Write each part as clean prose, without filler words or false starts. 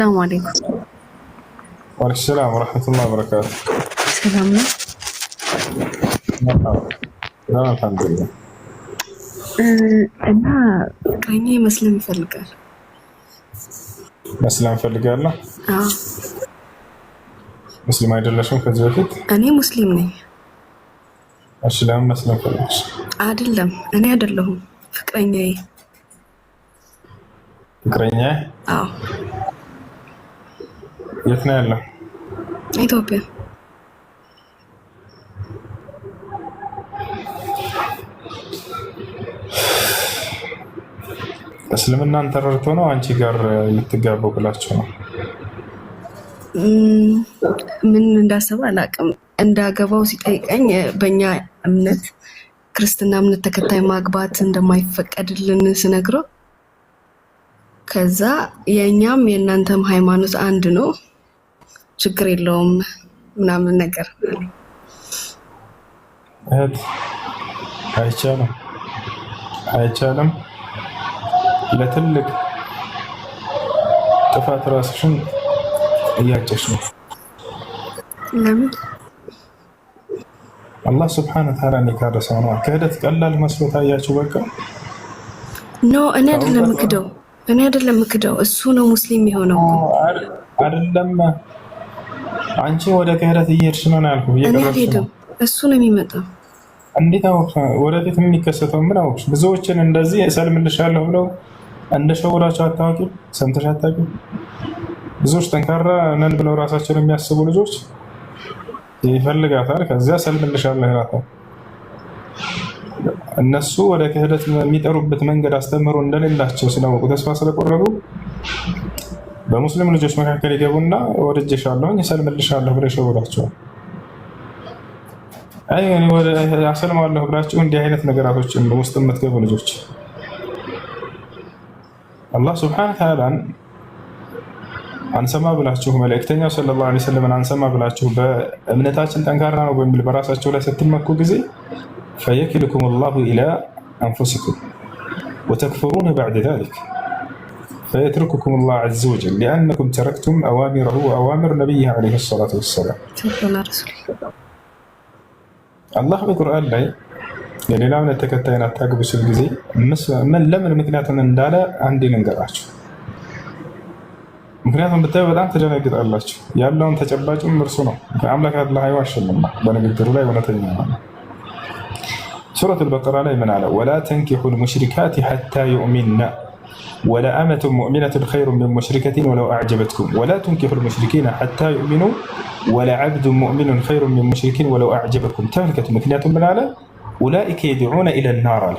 السلام عليكم. وعليكم السلام ورحمة الله وبركاته. سلامنا. مرحبا. تمام الحمد لله. أنا ፍቅረኛዬ መስለም ይፈልጋል። መስለም ፈልጋለሁ። አዎ። ሙስሊም አይደለሽም ከዚህ በፊት? እኔ ሙስሊም ነኝ። እሺ ለምን መስለም ፈልግሽ? አይደለም እኔ አይደለሁም ፍቅረኛዬ። ፍቅረኛዬ? አዎ። የት ነው ያለው? ኢትዮጵያ። እስልምናን ተረድቶ ነው አንቺ ጋር ልትጋቡ ብላችሁ ነው? ምን እንዳሰበ አላውቅም። እንዳገባው ሲጠይቀኝ በእኛ እምነት ክርስትና እምነት ተከታይ ማግባት እንደማይፈቀድልን ስነግረው ከዛ የእኛም የእናንተም ሃይማኖት አንድ ነው ችግር የለውም ምናምን ነገር እህት አይቻልም ለትልቅ ጥፋት ራስሽን እያጨሽ ነው። ለምን? አላህ ስብሐነሁ ወተዓላ ካደረሰው ነው። ክህደት ቀላል መስሎ ታያችሁ። በቃ ኖ እኔ አይደለም ምክደው እሱ ነው ሙስሊም የሆነው አይደለም። አንቺ ወደ ክህደት እየሄድሽ ነው ያልኩህ። እኔ አልሄድም፣ እሱ ነው የሚመጣው። እንዴት አወቅሽ? ወደፊት የሚከሰተው ምን አወቅሽ? ብዙዎችን እንደዚህ እሰልምልሻለሁ ብለው እንደሸወዳቸው አታውቂም? ሰምተሽ አታውቂም? ብዙዎች ጠንካራ ነን ብለው ራሳቸውን የሚያስቡ ልጆች ይፈልጋታል፣ ከዚያ እሰልምልሻለሁ ይላታል። እነሱ ወደ ክህደት የሚጠሩበት መንገድ አስተምህሮ እንደሌላቸው ስላወቁ ተስፋ ስለቆረጡ በሙስሊም ልጆች መካከል ይገቡና ወድጄሻለሁ እሰልምልሻለሁ ብለው ይሸውዳቸዋል። አይ እኔ ወደ አሰልማለሁ ብላችሁ እንዲህ አይነት ነገራቶችን ውስጥ የምትገቡ ልጆች አላህ ሱብሓነሁ ወተዓላ አንሰማ ብላችሁ መልእክተኛው ሰለላሁ ዐለይሂ ወሰለም አንሰማ ብላችሁ በእምነታችን ጠንካራ ነው በሚል በራሳቸው ላይ ስትመኩ ጊዜ ፈየክልኩም አላሁ ኢላ አንፉሲኩም ወተክፍሩነ በዕደ ዛሊክ ፈየትሩኩኩም አላሁ ዐዘ ወጀል ሊአነኩም ተረክቱም አዋሚረሁ ወአዋሚር ነቢይህ ዐለይሂ ሰላቱ ወሰላም። አላህ በቁርአን ላይ የሌላ እምነት ተከታይን አታግቡ ሲል ጊዜ ለምን ምክንያቱን እንዳለ አንዴ ልንገራችሁ። ምክንያቱም ብታዩ በጣም ትደነግጣላችሁ። ያለውን ተጨባጭም እርሱ ነው። አምላክ አላህ አይዋሽምና በንግግሩ ላይ እውነተኛ ነው። ሱረቱል በቀራ ላይ ምን አለ? ወላ ተንኪሑል ሙሽሪካት ሐታ ዩእሚንና ወለአመቱን ሙእሚነቱን ኸይሩን ሚን ሙሽሪከቲን ወለው አዕጀበትኩም ወላ ቱንኪሑል ሙሽሪኪነ ሐታ ዩእሚኑ ወለዐብዱን ሙእሚኑን ኸይሩን ሚን ሙሽሪኪን ወለው አዕጀበትኩም። ተመልከቱ። ምክንያቱም ምን አለ? ኡላኢከ የድዑነ ኢለን ናር አለ።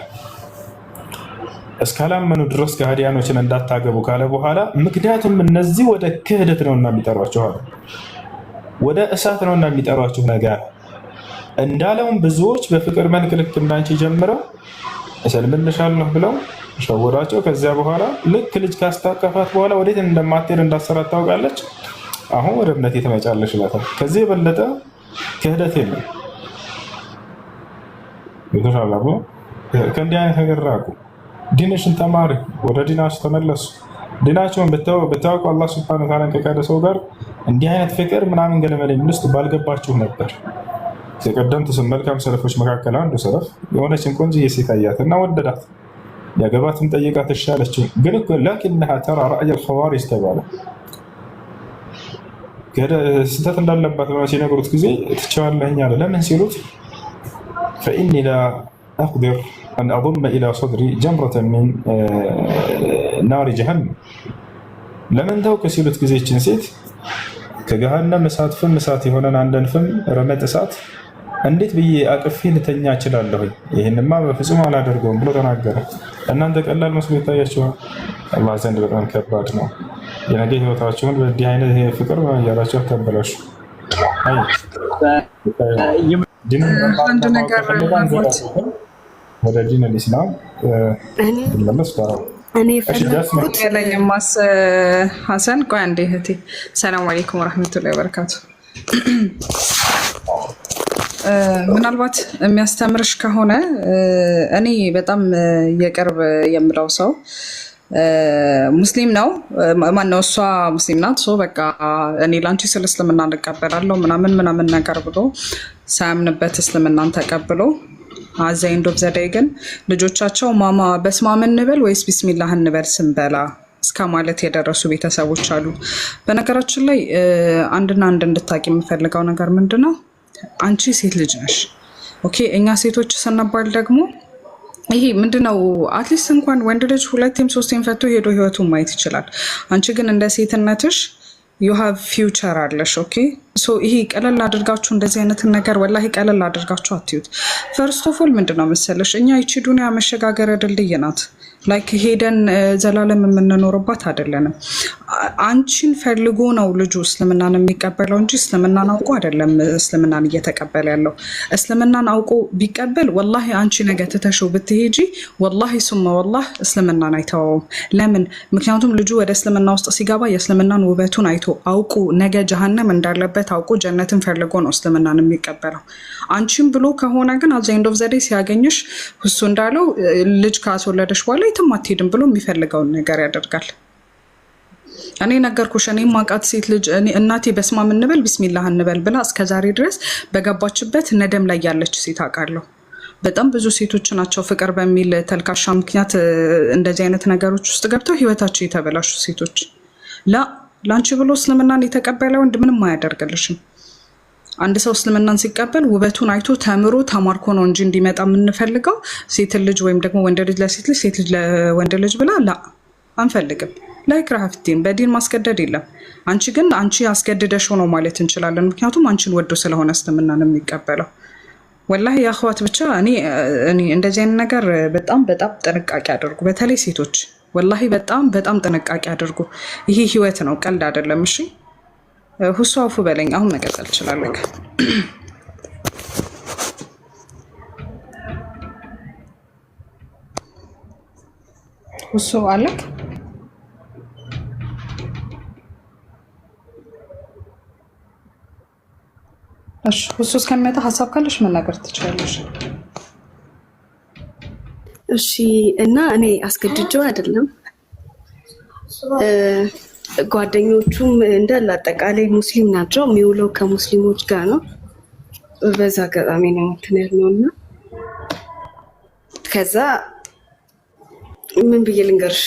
እስካላመኑ ድረስ ከሃዲያኖችን እንዳታገቡ ካለ በኋላ ምክንያቱም እነዚህ ወደ ክህደት ነውና የሚጠሯቸው አለ። ወደ እሳት ነውና የሚጠሯቸው ነገር እንዳለውም ብዙዎች በፍቅር መልክ ልክ እንዳንቺ ጀምረው እሰልምልሻለሁ ብለው ሸወዷቸው። ከዚያ በኋላ ልክ ልጅ ካስታቀፋት በኋላ ወዴት እንደማትሄድ እንዳሰራት ታውቃለች። አሁን ወደ እምነት ትመጫለሽ ይላታል። ከዚህ የበለጠ ክህደት የለም። ይተሻላ ብሎ ከእንዲህ አይነት ነገር ራቁ። ዲንሽን ተማሪ፣ ወደ ዲናችሁ ተመለሱ። ዲናችሁን ብታውቁ አላህ ሱብሓነሁ ወተዓላ ከካደ ሰው ጋር እንዲህ አይነት ፍቅር ምናምን ገለመለኝ ውስጥ ባልገባችሁ ነበር። የቀደምት መልካም ሰለፎች መካከል አንዱ ሰለፍ የሆነችን ቆንጆዬ ሴት አያት እና ወደዳት። ያገባትም ጠይቃት እሺ አለችው። ግን ላኪንሃ ተራ ረእየል ኸዋሪጅ ተባለ። ስህተት እንዳለባት ሲነግሩት ጊዜ ትቸዋለኝ አለ። ለምን ሲሉት ፈኢኒ ላ አቅዲር አን አضመ ኢላ ሰድሪ ጀምረተን ሚን ናሪ ጀሃነም። ለምን ተውክ ሲሉት ጊዜ ይችን ሴት ከገሃነም እሳት ፍም እሳት የሆነን አንድን ፍም ረመጥ እሳት እንዴት ብዬ አቅፌ ልተኛ እችላለሁ? ይህንማ በፍጹም አላደርገውም ብሎ ተናገረ። እናንተ ቀላል መስሎ ይታያችኋል። አላህ ዘንድ በጣም ከባድ ነው። የነገ ህይወታችሁን በዚህ አይነት ፍቅር እያላችሁ አታበላሹ። አንድ ነገር ወደ ዲን አልኢስላም ለምስ እኔ ፈለኩት ለኝማስ ሐሰን ቆይ አንዴ እህቴ። ሰላም አለይኩም ወራህመቱላሂ ወበረካቱ። ምናልባት የሚያስተምርሽ ከሆነ እኔ በጣም የቅርብ የምለው ሰው ሙስሊም ነው ማነው እሷ ሙስሊም ናት ሶ በቃ እኔ ላንቺ ስለ እስልምና እንቀበላለሁ ምናምን ነገር ብሎ ሳያምንበት እስልምናን ተቀብሎ አዛይ እንዶ በዘዳይ ግን ልጆቻቸው ማማ በስማም እንበል ወይስ ቢስሚላህ እንበል ስንበላ እስከ ማለት የደረሱ ቤተሰቦች አሉ። በነገራችን ላይ አንድና አንድ እንድታቂ የምፈልገው ነገር ምንድነው አንቺ ሴት ልጅ ነሽ ኦኬ እኛ ሴቶች ስንባል ደግሞ ይሄ ምንድነው አትሊስት እንኳን ወንድ ልጅ ሁለቴም ሶስቴም ፈቶ ሄዶ ህይወቱን ማየት ይችላል። አንቺ ግን እንደ ሴትነትሽ you have future አለሽ ኦኬ ሶ ይሄ ቀለል አድርጋችሁ እንደዚህ አይነት ነገር ወላሂ ቀለል አድርጋችሁ አትዩት። ፈርስት ኦፍ ኦል ምንድነው መሰለሽ እኛ እቺ ዱንያ መሸጋገሪያ ድልድይ ናት። ላይክ ሄደን ዘላለም የምንኖርባት አይደለንም። አንቺን ፈልጎ ነው ልጁ እስልምናን የሚቀበለው እንጂ እስልምናን አውቆ አይደለም እስልምናን እየተቀበለ ያለው። እስልምናን አውቆ ቢቀበል ወላሂ አንቺ ነገ ትተሽው ብትሄጂ ወላሂ ሱመ ወላሂ እስልምናን አይተወውም። ለምን? ምክንያቱም ልጁ ወደ እስልምና ውስጥ ሲገባ የእስልምናን ውበቱን አይቶ አውቆ ነገ ጀሃነም እንዳለበት አውቆ ጀነትን ፈልጎ ነው እስልምናን የሚቀበለው። አንቺም ብሎ ከሆነ ግን አት ዘ ኤንድ ኦፍ ዘ ዴይ ሲያገኝሽ እሱ እንዳለው ልጅ ካስወለደሽ በኋላ የትም አትሄድም ብሎ የሚፈልገውን ነገር ያደርጋል። እኔ ነገርኩሽ እኔ ማቃት ሴት ልጅ እናቴ በስማም እንበል ቢስሚላህ እንበል ብላ እስከዛሬ ድረስ በገባችበት ነደም ላይ ያለች ሴት አውቃለሁ። በጣም ብዙ ሴቶች ናቸው ፍቅር በሚል ተልካሻ ምክንያት እንደዚህ አይነት ነገሮች ውስጥ ገብተው ህይወታቸው የተበላሹ ሴቶች። ላንቺ ብሎ እስልምናን የተቀበለ ወንድ ምንም አያደርግልሽም። አንድ ሰው እስልምናን ሲቀበል ውበቱን አይቶ ተምሮ ተማርኮ ነው እንጂ እንዲመጣ የምንፈልገው ሴት ልጅ ወይም ደግሞ ወንድ ልጅ ለሴት ልጅ ሴት ልጅ ለወንድ ልጅ ብላ አንፈልግም። ላይክራሀ ፊቲን በዲን ማስገደድ የለም። አንቺ ግን አንቺ አስገድደሽው ነው ማለት እንችላለን። ምክንያቱም አንቺን ወዶ ስለሆነ እስልምናን የሚቀበለው። ወላሂ የአኽዋት ብቻ እኔ እንደዚህ አይነት ነገር በጣም ጥንቃቄ አድርጉ። በተለይ ሴቶች ወላሂ በጣም ጥንቃቄ አድርጉ። ይሄ ህይወት ነው፣ ቀልድ አይደለም። እሺ ሁሱ አፉ በለኝ። አሁን መቀጠል እችላለሁ። ሁሱ አለክ እሺ ሁሱ እስከሚመጣ ሀሳብ ካለሽ መናገር ትችላለሽ። እሺ እና እኔ አስገድጀው አይደለም ጓደኞቹም እንዳለ አጠቃላይ ሙስሊም ናቸው። የሚውለው ከሙስሊሞች ጋር ነው። በዛ አጋጣሚ ነው እንትን ያልነውና ከዛ ምን ብዬ ልንገርሽ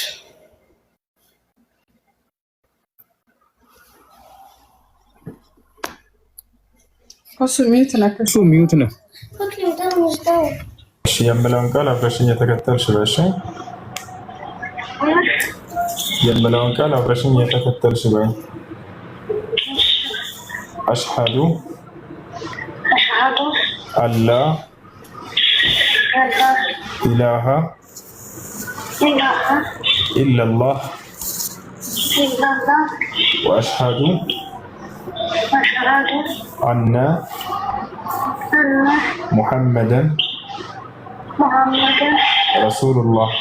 እሱ ሚዩት ነው። እሺ የምለውን ቃል አብረሽኝ የተከተልሽ በእሺ የምለውን ቃል አብረሽኝ የተከተልሽ በይ። አሽሀዱ አላ ኢላሃ ኢለላህ ወአሽሀዱ አነ ሙሐመደን ረሱሉላህ።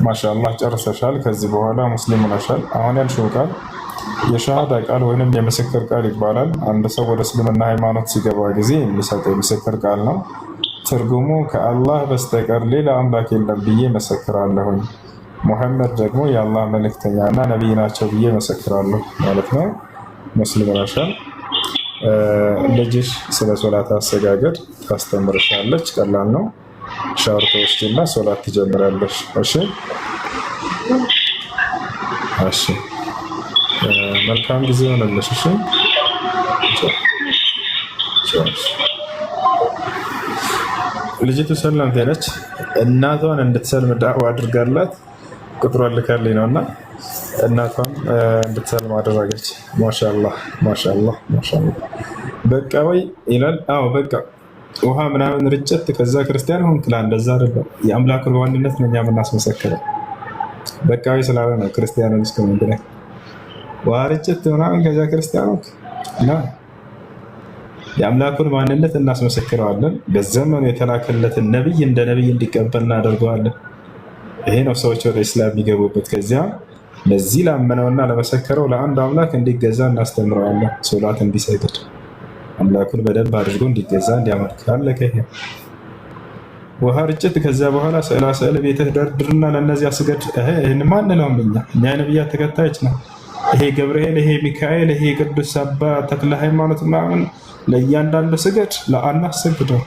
ማሻአላህ ጨርሰሻል። ከዚህ በኋላ ሙስሊም ሆነሻል። አሁን ያልሽው ቃል የሸሃዳ ቃል ወይንም የምስክር ቃል ይባላል። አንድ ሰው ወደ እስልምና ሃይማኖት ሲገባ ጊዜ የሚሰጠው የምስክር ቃል ነው። ትርጉሙ ከአላህ በስተቀር ሌላ አምላክ የለም ብዬ መሰክራለሁኝ፣ ሙሐመድ ደግሞ የአላህ መልእክተኛ እና ነቢይ ናቸው ብዬ መሰክራለሁ ማለት ነው። ሙስሊም ሆነሻል። ልጅሽ ስለ ሶላት አሰጋገድ ታስተምርሻለች። ቀላል ነው። ሻወር ተወስጂና ሶላት ትጀምራለሽ። እሺ እሺ። መልካም ጊዜ ሆነልሽ። እሺ ልጅቱ ሰላምቴ ነች። እናቷን እንድትሰልም ዳዕዋ አድርጋላት ቁጥሯን ልካልኝ ነውና እናቷን እንድትሰልም አደረገች። ማሻአላህ ማሻአላህ ማሻአላህ። በቃ ወይ ይላል። አዎ በቃ ውሃ ምናምን ርጨት ከዛ ክርስቲያን ሆንክ ላ እንደዛ አይደለም። የአምላክን ዋንነት ነው እኛ የምናስመሰክረው። በቃ ወይ ስላለ ነው ክርስቲያኖች እስከምንድነው ውሃ ርጨት ምናምን ከዛ ክርስቲያን ሆንክ እና የአምላኩን ማንነት እናስመሰክረዋለን። በዘመኑ የተላከለትን ነብይ እንደ ነብይ እንዲቀበል እናደርገዋለን። ይሄ ነው ሰዎች ወደ እስላም የሚገቡበት። ከዚያ ለዚህ ላመነውና ለመሰከረው ለአንድ አምላክ እንዲገዛ እናስተምረዋለን። ሶላት እንዲሰግድ አምላኩን በደንብ አድርጎ እንዲገዛ እንዲያመልክ አለከ። ይሄ ውሃ ርጭት፣ ከዛ በኋላ ስዕል ቤትህ ደርድርና ለእነዚያ ስገድ። ይህን ማን ነው? እኛ ነቢያት ተከታዮች ነው። ይሄ ገብርኤል፣ ይሄ ሚካኤል፣ ይሄ ቅዱስ አባ ተክለ ሃይማኖት ምናምን ለእያንዳንዱ ስገድ። ለአላህ ስግደው፣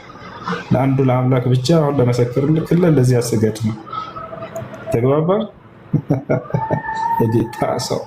ለአንዱ ለአምላክ ብቻ አሁን ለመሰክርልክለ ለዚያ ስገድ ነው። ተግባባ? የጌታ ሰው